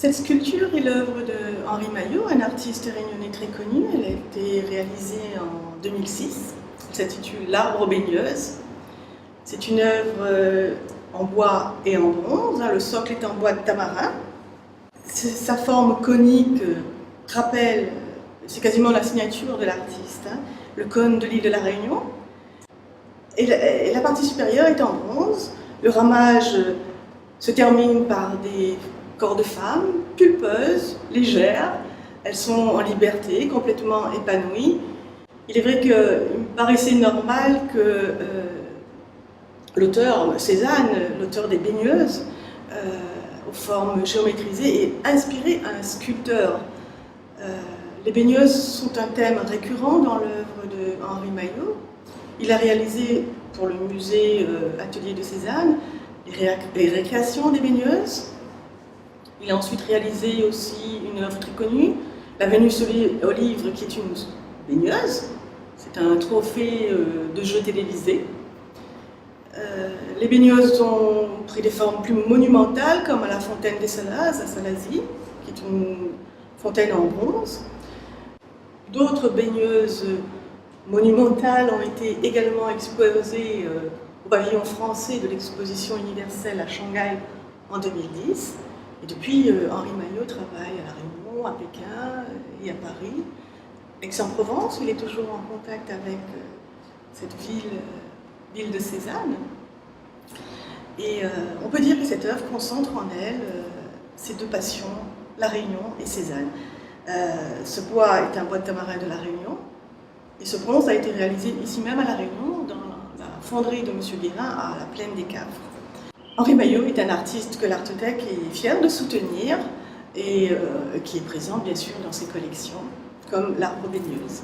Cette sculpture est l'œuvre de Henri Maillot, un artiste réunionnais très connu. Elle a été réalisée en 2006. Elle s'intitule L'Arbre aux baigneuses. C'est une œuvre en bois et en bronze. Le socle est en bois de tamarin. Sa forme conique rappelle, c'est quasiment la signature de l'artiste, le cône de l'île de la Réunion. Et la partie supérieure est en bronze. Le ramage se termine par des corps de femmes, pulpeuses, légères. Elles sont en liberté, complètement épanouies. Il est vrai qu'il me paraissait normal que l'auteur, Cézanne, l'auteur des baigneuses, aux formes géométrisées, ait inspiré un sculpteur. Les baigneuses sont un thème récurrent dans l'œuvre de Henri Maillot. Il a réalisé pour le musée Atelier de Cézanne les récréations des baigneuses. Il a ensuite réalisé aussi une œuvre très connue, la Vénus aux livres, qui est une baigneuse. C'est un trophée de jeu télévisé. Les baigneuses ont pris des formes plus monumentales, comme à la fontaine des Salazes, à Salazie, qui est une fontaine en bronze. D'autres baigneuses monumentales ont été également exposées au pavillon français de l'exposition universelle à Shanghai en 2010. Et depuis, Henri Maillot travaille à La Réunion, à Pékin et à Paris. Aix-en-Provence, il est toujours en contact avec cette ville de Cézanne. Et on peut dire que cette œuvre concentre en elle ces deux passions, La Réunion et Cézanne. Ce bois est un bois de tamarin de La Réunion, et ce bronze a été réalisé ici même à La Réunion, dans la fonderie de M. Guérin à la Plaine des Caves. Henri Maillot est un artiste que l'Artothèque est fière de soutenir et qui est présent bien sûr dans ses collections, comme l'Arbre aux baigneuses.